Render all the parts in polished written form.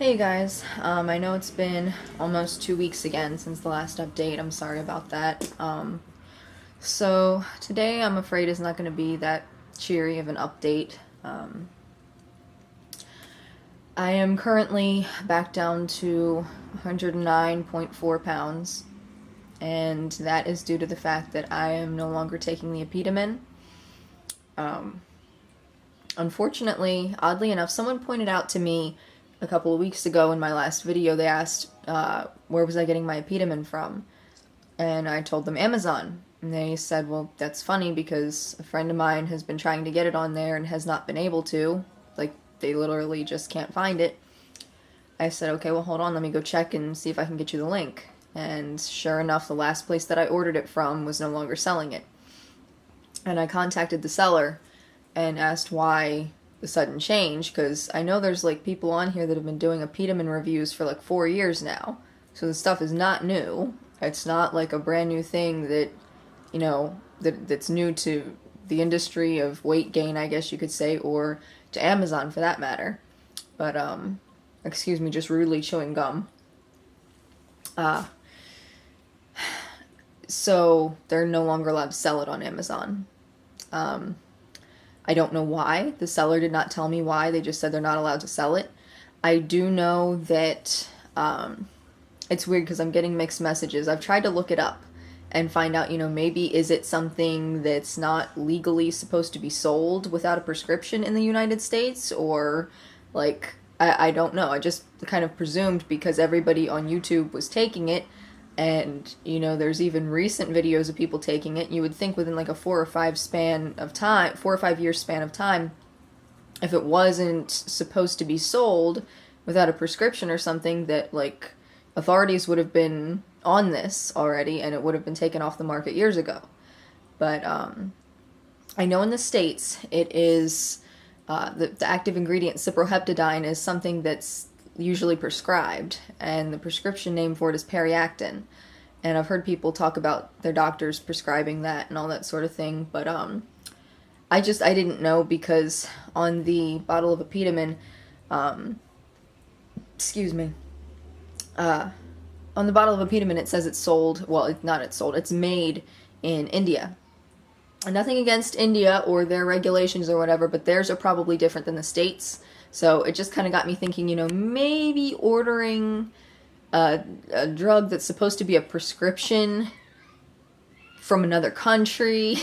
Hey guys, I know it's been almost 2 weeks again since the last update. I'm sorry about that. So today I'm afraid is not going to be that cheery of an update. I am currently back down to 109.4 pounds, and that is due to the fact that I am no longer taking the Epitamin. Unfortunately, oddly enough, someone pointed out to me a couple of weeks ago in my last video. They asked where was I getting my Epitamin from, and I told them Amazon. And they said, well, that's funny because a friend of mine has been trying to get it on there and has not been able to. Like, they literally just can't find it. I said, okay, well, hold on, let me go check and see if I can get you the link. And sure enough, the last place that I ordered it from was no longer selling it. And I contacted the seller and asked why the sudden change, because I know there's like people on here that have been doing Epitamin reviews for like 4 years now. So the stuff is not new. It's not like a brand new thing that, that's new to the industry of weight gain, I guess you could say, or to Amazon for that matter. But, excuse me, just rudely chewing gum. So they're no longer allowed to sell it on Amazon. I don't know why. The seller did not tell me why. They just said they're not allowed to sell it. I do know that it's weird because I'm getting mixed messages. I've tried to look it up and find out, maybe is it something that's not legally supposed to be sold without a prescription in the United States, or like I don't know. I just kind of presumed because everybody on YouTube was taking it, and there's even recent videos of people taking it. You would think within like a 4 or 5 year span of time, if it wasn't supposed to be sold without a prescription or something, that like authorities would have been on this already and it would have been taken off the market years ago. But I know in the States it is the active ingredient cyproheptadine is something that's usually prescribed, and the prescription name for it is Periactin. And I've heard people talk about their doctors prescribing that and all that sort of thing, but I didn't know because on the bottle of Epitamin, excuse me, on the bottle of Epitamin it says it's sold, well, it's made in India. And nothing against India or their regulations or whatever, but theirs are probably different than the States. So it just kind of got me thinking, maybe ordering a drug that's supposed to be a prescription from another country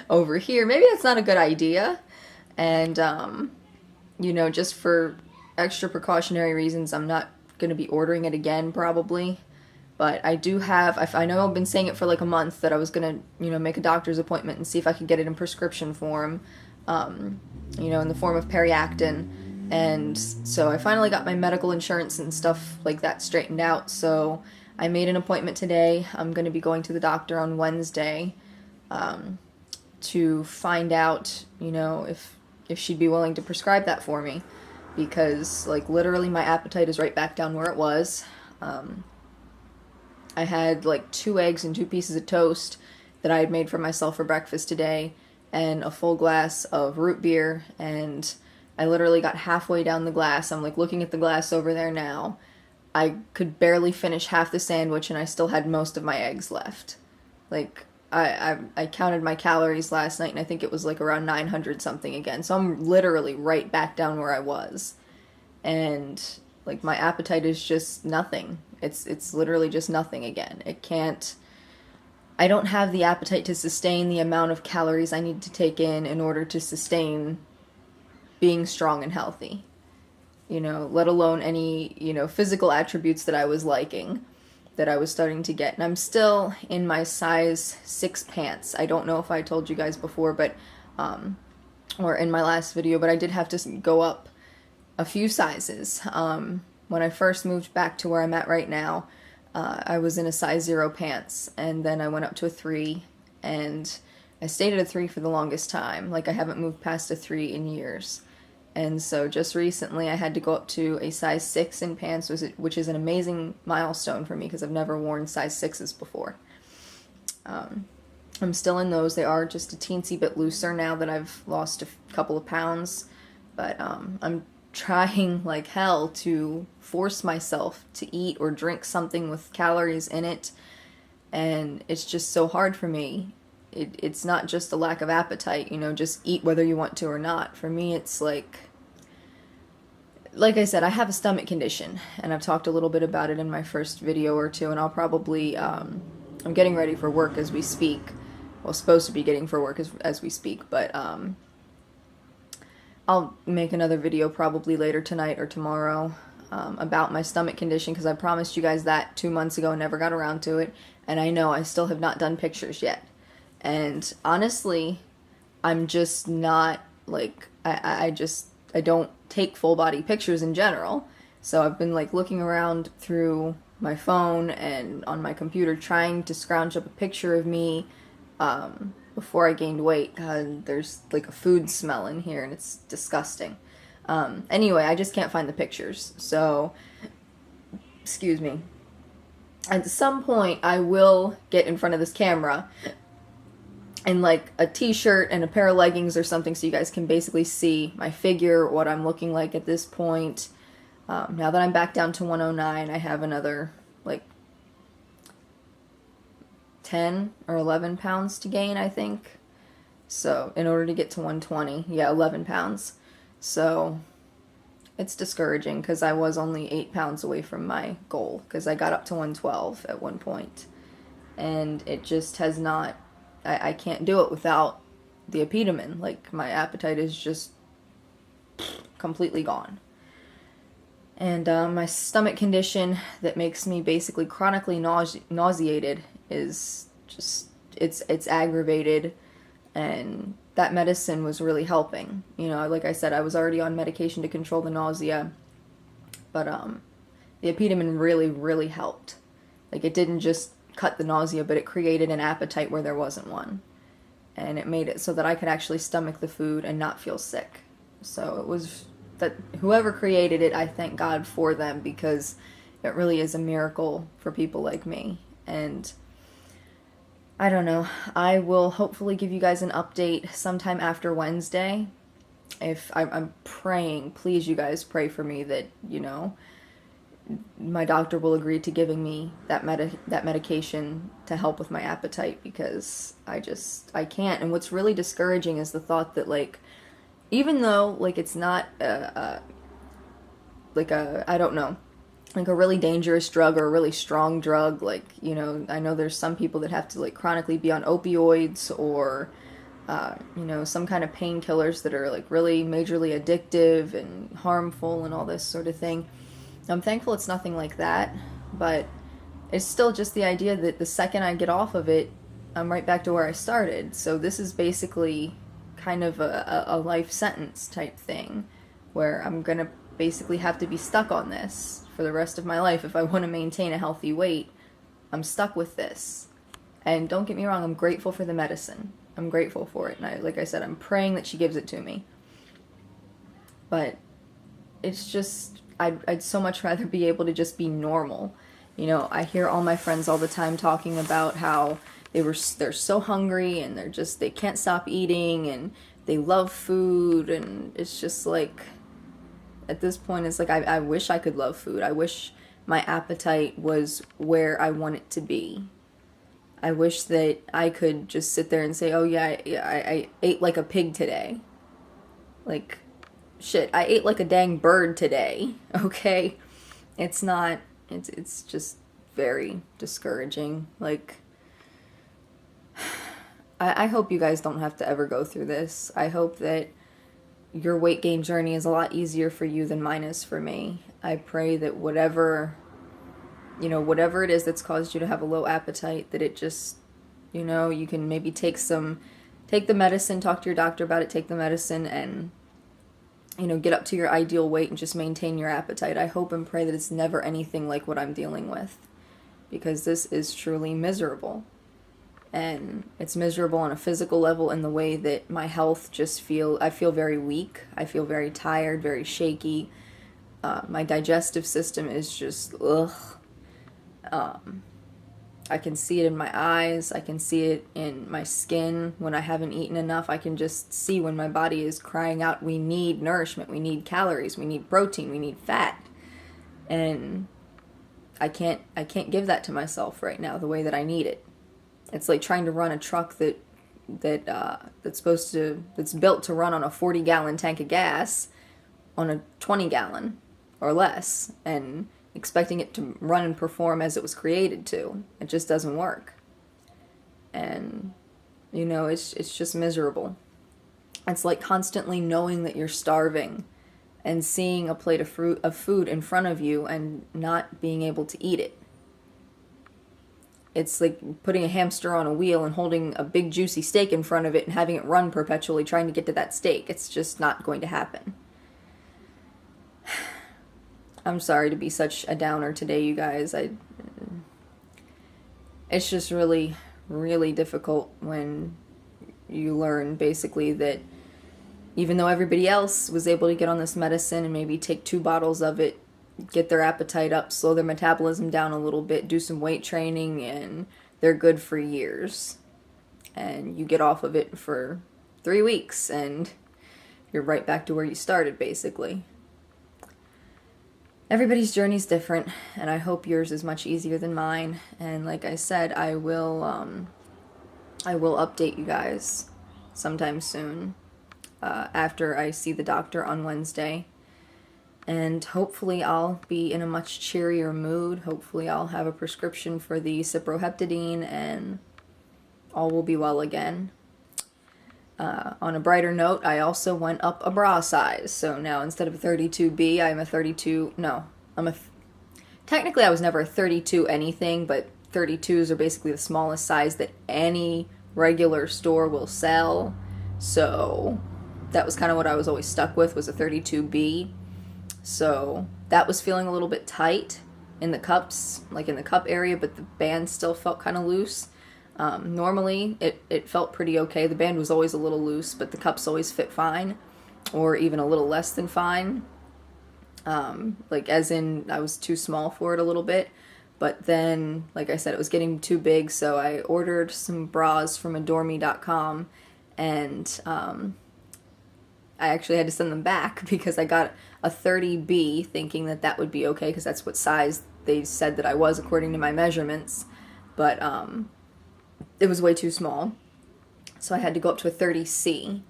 over here, maybe that's not a good idea. And, just for extra precautionary reasons, I'm not going to be ordering it again probably. But I do have, I know I've been saying it for like a month that I was going to, make a doctor's appointment and see if I could get it in prescription form, in the form of Periactin. And so I finally got my medical insurance and stuff like that straightened out. So I made an appointment today. I'm going to be going to the doctor on Wednesday to find out, if she'd be willing to prescribe that for me. Because, like, literally my appetite is right back down where it was. I had, like, 2 eggs and 2 pieces of toast that I had made for myself for breakfast today, and a full glass of root beer, and I literally got halfway down the glass. I'm like looking at the glass over there now. I could barely finish half the sandwich and I still had most of my eggs left. Like, I counted my calories last night and I think it was like around 900 something again. So I'm literally right back down where I was. And like my appetite is just nothing. It's literally just nothing again. I don't have the appetite to sustain the amount of calories I need to take in order to sustain being strong and healthy, let alone any, physical attributes that I was liking, that I was starting to get. And I'm still in my size 6 pants. I don't know if I told you guys before, but, or in my last video, but I did have to go up a few sizes. When I first moved back to where I'm at right now, I was in a size 0 pants, and then I went up to a 3, and I stayed at a 3 for the longest time. Like, I haven't moved past a 3 in years. And so just recently I had to go up to a size 6 in pants, which is an amazing milestone for me because I've never worn size 6s before. I'm still in those. They are just a teensy bit looser now that I've lost a couple of pounds. But I'm trying like hell to force myself to eat or drink something with calories in it, and it's just so hard for me. It's not just a lack of appetite, just eat whether you want to or not. For me, it's like I said, I have a stomach condition, and I've talked a little bit about it in my first video or two, and I'll probably, I'm getting ready for work as we speak. Well, supposed to be getting for work as we speak, but I'll make another video probably later tonight or tomorrow about my stomach condition, because I promised you guys that 2 months ago and never got around to it, and I know I still have not done pictures yet. And honestly, I'm just not, like, I don't take full body pictures in general. So I've been like looking around through my phone and on my computer trying to scrounge up a picture of me before I gained weight. God, there's like a food smell in here and it's disgusting. Anyway, I just can't find the pictures. So, excuse me. At some point, I will get in front of this camera in like a t-shirt and a pair of leggings or something, so you guys can basically see my figure, what I'm looking like at this point. Now that I'm back down to 109, I have another like 10 or 11 pounds to gain, I think. So in order to get to 120, yeah, 11 pounds. So it's discouraging because I was only 8 pounds away from my goal, because I got up to 112 at one point, and it just has not, I can't do it without the Epitamin. Like, my appetite is just completely gone. And my stomach condition that makes me basically chronically nauseated is just, it's aggravated, and that medicine was really helping. Like I said, I was already on medication to control the nausea, but the Epitamin really, really helped. Like, it didn't just cut the nausea, but it created an appetite where there wasn't one. And it made it so that I could actually stomach the food and not feel sick. So it was that whoever created it, I thank God for them, because it really is a miracle for people like me. And I don't know, I will hopefully give you guys an update sometime after Wednesday. If I'm praying, please you guys pray for me that, my doctor will agree to giving me that medication to help with my appetite, because I can't. And what's really discouraging is the thought that, like, even though, like, it's not I don't know, like a really dangerous drug or a really strong drug, like, I know there's some people that have to, like, chronically be on opioids or some kind of painkillers that are, like, really majorly addictive and harmful and all this sort of thing. I'm thankful it's nothing like that, but it's still just the idea that the second I get off of it, I'm right back to where I started. So this is basically kind of a life sentence type thing, where I'm gonna basically have to be stuck on this for the rest of my life if I want to maintain a healthy weight. I'm stuck with this. And don't get me wrong, I'm grateful for the medicine. I'm grateful for it. And like I said, I'm praying that she gives it to me. But it's just, I'd so much rather be able to just be normal. I hear all my friends all the time talking about how they're so hungry and they can't stop eating and they love food, and it's just like, at this point it's like, I wish I could love food. I wish my appetite was where I want it to be. I wish that I could just sit there and say, oh yeah, I ate like a pig today. Like, shit, I ate like a dang bird today, okay? It's not, it's just very discouraging. Like, I hope you guys don't have to ever go through this. I hope that your weight gain journey is a lot easier for you than mine is for me. I pray that whatever it is that's caused you to have a low appetite, that it just, you can maybe take the medicine, talk to your doctor about it, take the medicine, and get up to your ideal weight and just maintain your appetite. I hope and pray that it's never anything like what I'm dealing with, because this is truly miserable. And it's miserable on a physical level in the way that my health I feel very weak. I feel very tired, very shaky. My digestive system is just, ugh. I can see it in my eyes. I can see it in my skin. When I haven't eaten enough, I can just see when my body is crying out, we need nourishment, we need calories, we need protein, we need fat. And I can't give that to myself right now the way that I need it. It's like trying to run a truck that's built to run on a 40-gallon tank of gas on a 20-gallon or less, and expecting it to run and perform as it was created to. It just doesn't work. And, you know, it's just miserable. It's like constantly knowing that you're starving and seeing a plate of food in front of you and not being able to eat it. It's like putting a hamster on a wheel and holding a big juicy steak in front of it and having it run perpetually trying to get to that steak. It's just not going to happen. I'm sorry to be such a downer today, you guys. It's just really, really difficult when you learn basically that even though everybody else was able to get on this medicine and maybe take 2 bottles of it, get their appetite up, slow their metabolism down a little bit, do some weight training, and they're good for years. And you get off of it for 3 weeks and you're right back to where you started, basically. Everybody's journey's different, and I hope yours is much easier than mine. And like I said, I will update you guys sometime soon after I see the doctor on Wednesday. And hopefully I'll be in a much cheerier mood. Hopefully I'll have a prescription for the cyproheptadine and all will be well again. On a brighter note, I also went up a bra size. So now instead of a 32B, I'm a 32... No, technically I was never a 32 anything, but 32s are basically the smallest size that any regular store will sell. So that was kind of what I was always stuck with, was a 32B. So that was feeling a little bit tight in the cups, like in the cup area, but the band still felt kind of loose. Normally it felt pretty okay. The band was always a little loose, but the cups always fit fine, or even a little less than fine. Like as in I was too small for it a little bit, but then, like I said, it was getting too big, so I ordered some bras from adoreme.com, and I actually had to send them back because I got a 30B thinking that that would be okay because that's what size they said that I was according to my measurements, but it was way too small, so I had to go up to a 30C.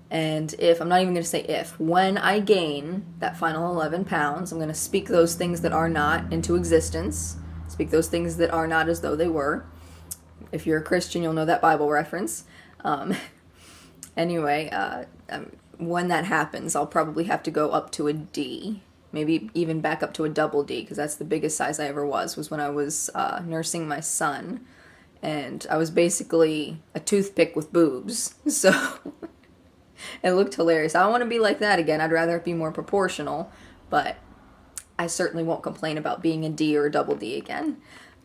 And I'm not even going to say if, when I gain that final 11 pounds, I'm going to speak those things that are not into existence, speak those things that are not as though they were. If you're a Christian, you'll know that Bible reference. Anyway, when that happens, I'll probably have to go up to a D, maybe even back up to a double D, because that's the biggest size I ever was when I was nursing my son. And I was basically a toothpick with boobs, so it looked hilarious. I don't want to be like that again. I'd rather it be more proportional, but I certainly won't complain about being a D or a double D again.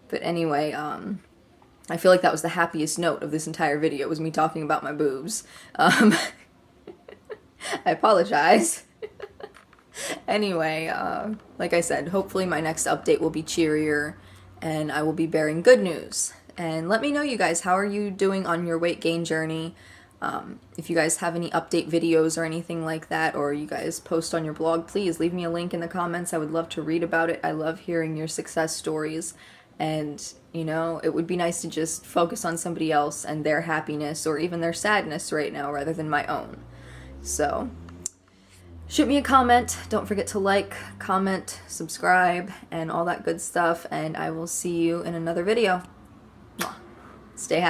But anyway, I feel like that was the happiest note of this entire video, was me talking about my boobs. I apologize. Anyway, like I said, hopefully my next update will be cheerier, and I will be bearing good news. And let me know, you guys, how are you doing on your weight gain journey? If you guys have any update videos or anything like that, or you guys post on your blog, please leave me a link in the comments. I would love to read about it. I love hearing your success stories. And, you know, it would be nice to just focus on somebody else and their happiness or even their sadness right now rather than my own. So shoot me a comment. Don't forget to like, comment, subscribe, and all that good stuff. And I will see you in another video. Stay happy.